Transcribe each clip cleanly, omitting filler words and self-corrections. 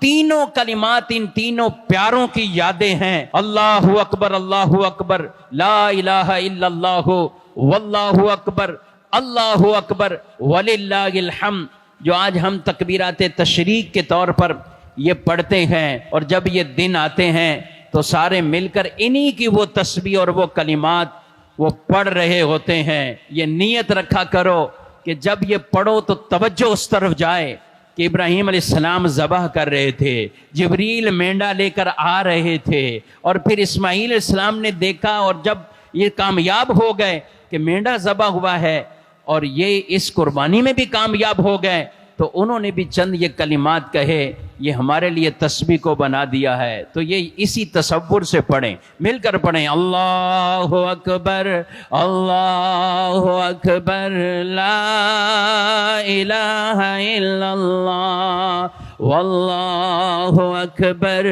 تینوں کلمات ان تینوں پیاروں کی یادیں ہیں۔ اللہ اکبر لا الہ الا اللہ واللہ اکبر اللہ اکبر وللہ الحمد، جو آج ہم تکبیرات تشریق کے طور پر یہ پڑھتے ہیں، اور جب یہ دن آتے ہیں تو سارے مل کر انہی کی وہ تسبیح اور وہ کلمات وہ پڑھ رہے ہوتے ہیں۔ یہ نیت رکھا کرو کہ جب یہ پڑھو تو توجہ اس طرف جائے کہ ابراہیم علیہ السلام ذبح کر رہے تھے، جبریل مینڈا لے کر آ رہے تھے، اور پھر اسماعیل علیہ السلام نے دیکھا، اور جب یہ کامیاب ہو گئے کہ مینڈا ذبح ہوا ہے اور یہ اس قربانی میں بھی کامیاب ہو گئے، تو انہوں نے بھی چند یہ کلمات کہے، یہ ہمارے لیے تسبیح کو بنا دیا ہے۔ تو یہ اسی تصور سے پڑھیں، مل کر پڑھیں، اللہ اکبر لا الہ الا اللہ واللہ اکبر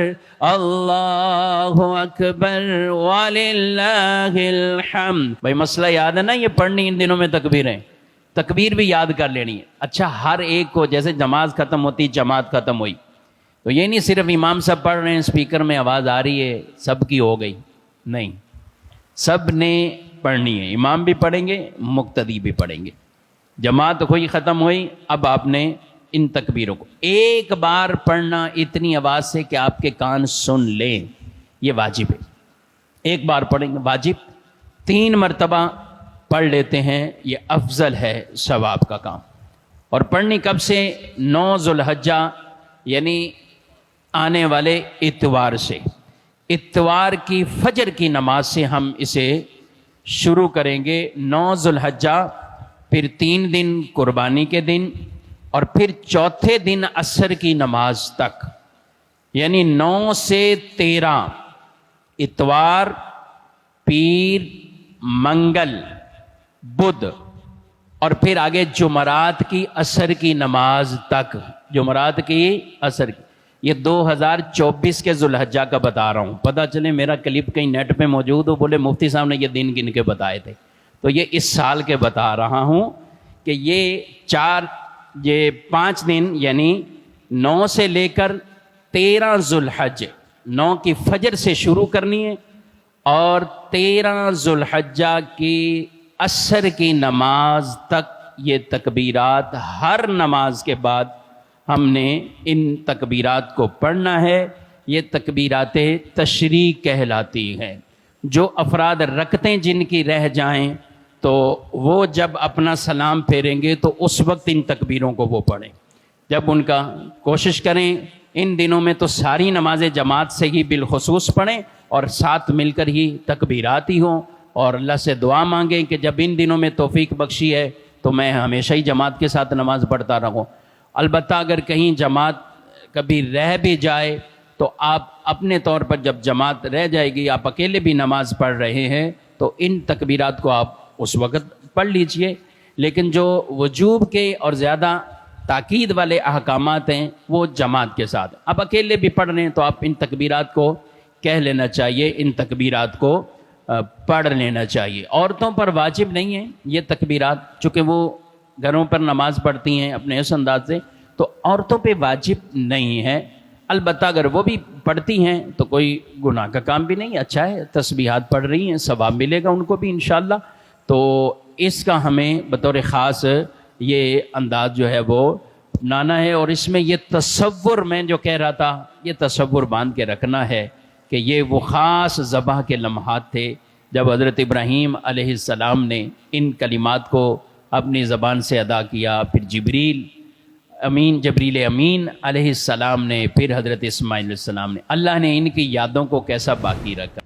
اللہ اکبر وللہ الحمد۔ بھائی مسئلہ یاد ہے نا، یہ پڑھنی ان دنوں میں تکبیریں، تکبیر بھی یاد کر لینی ہے۔ اچھا، ہر ایک کو جیسے نماز ختم ہوتی جماعت ختم ہوئی تو یہ نہیں صرف امام صاحب پڑھ رہے ہیں، اسپیکر میں آواز آ رہی ہے سب کی ہو گئی، نہیں، سب نے پڑھنی ہے، امام بھی پڑھیں گے، مقتدی بھی پڑھیں گے۔ جماعت ہوئی ختم ہوئی، اب آپ نے ان تکبیروں کو ایک بار پڑھنا اتنی آواز سے کہ آپ کے کان سن لیں، یہ واجب ہے۔ ایک بار پڑھیں گے واجب، 3 مرتبہ پڑھ لیتے ہیں، یہ افضل ہے، ثواب کا کام۔ اور پڑھنی کب سے؟ 9 ذو الحجہ یعنی آنے والے اتوار سے، اتوار کی فجر کی نماز سے ہم اسے شروع کریں گے۔ 9 ذو الحجہ، پھر 3 دن قربانی کے دن، اور پھر چوتھے دن عصر کی نماز تک، یعنی 9 سے 13 اتوار، پیر، منگل، بدھ، اور پھر آگے جمعرات کی عصر کی نماز تک، جمعرات کی عصر کی۔ یہ 2024 کے ذو الحجہ کا بتا رہا ہوں، پتہ چلے میرا کلپ کہیں نیٹ پہ موجود ہو، بولے مفتی صاحب نے یہ دن گن کے بتائے تھے، تو یہ اس سال کے بتا رہا ہوں کہ یہ 5 دن یعنی 9 سے لے کر 13 ذو الحج، 9 کی فجر سے شروع کرنی ہے، اور 13 ذو الحجہ کی عصر کی نماز تک یہ تکبیرات، ہر نماز کے بعد ہم نے ان تکبیرات کو پڑھنا ہے۔ یہ تکبیرات تشریق کہلاتی ہیں۔ جو افراد رکعتیں جن کی رہ جائیں تو وہ جب اپنا سلام پھیریں گے تو اس وقت ان تکبیروں کو وہ پڑھیں۔ جب ان کا کوشش کریں ان دنوں میں تو ساری نمازیں جماعت سے ہی بالخصوص پڑھیں، اور ساتھ مل کر ہی تکبیرات ہی ہوں، اور اللہ سے دعا مانگیں کہ جب ان دنوں میں توفیق بخشی ہے تو میں ہمیشہ ہی جماعت کے ساتھ نماز پڑھتا رہوں۔ البتہ اگر کہیں جماعت کبھی رہ بھی جائے تو آپ اپنے طور پر، جب جماعت رہ جائے گی، آپ اکیلے بھی نماز پڑھ رہے ہیں تو ان تکبیرات کو آپ اس وقت پڑھ لیجئے۔ لیکن جو وجوب کے اور زیادہ تاکید والے احکامات ہیں وہ جماعت کے ساتھ، آپ اکیلے بھی پڑھ رہے ہیں تو آپ ان تکبیرات کو کہہ لینا چاہیے، ان تکبیرات کو پڑھ لینا چاہیے۔ عورتوں پر واجب نہیں ہے یہ تکبیرات، چونکہ وہ گھروں پر نماز پڑھتی ہیں اپنے اس انداز سے، تو عورتوں پہ واجب نہیں ہے۔ البتہ اگر وہ بھی پڑھتی ہیں تو کوئی گناہ کا کام بھی نہیں، اچھا ہے، تسبیحات پڑھ رہی ہیں، ثواب ملے گا ان کو بھی انشاءاللہ۔ تو اس کا ہمیں بطور خاص یہ انداز جو ہے وہ اپنانا ہے، اور اس میں یہ تصور میں جو کہہ رہا تھا، یہ تصور باندھ کے رکھنا ہے کہ یہ وہ خاص ذبح کے لمحات تھے جب حضرت ابراہیم علیہ السلام نے ان کلمات کو اپنی زبان سے ادا کیا، پھر جبریل امین علیہ السلام نے، پھر حضرت اسماعیل علیہ السلام نے، اللہ نے ان کی یادوں کو کیسا باقی رکھا۔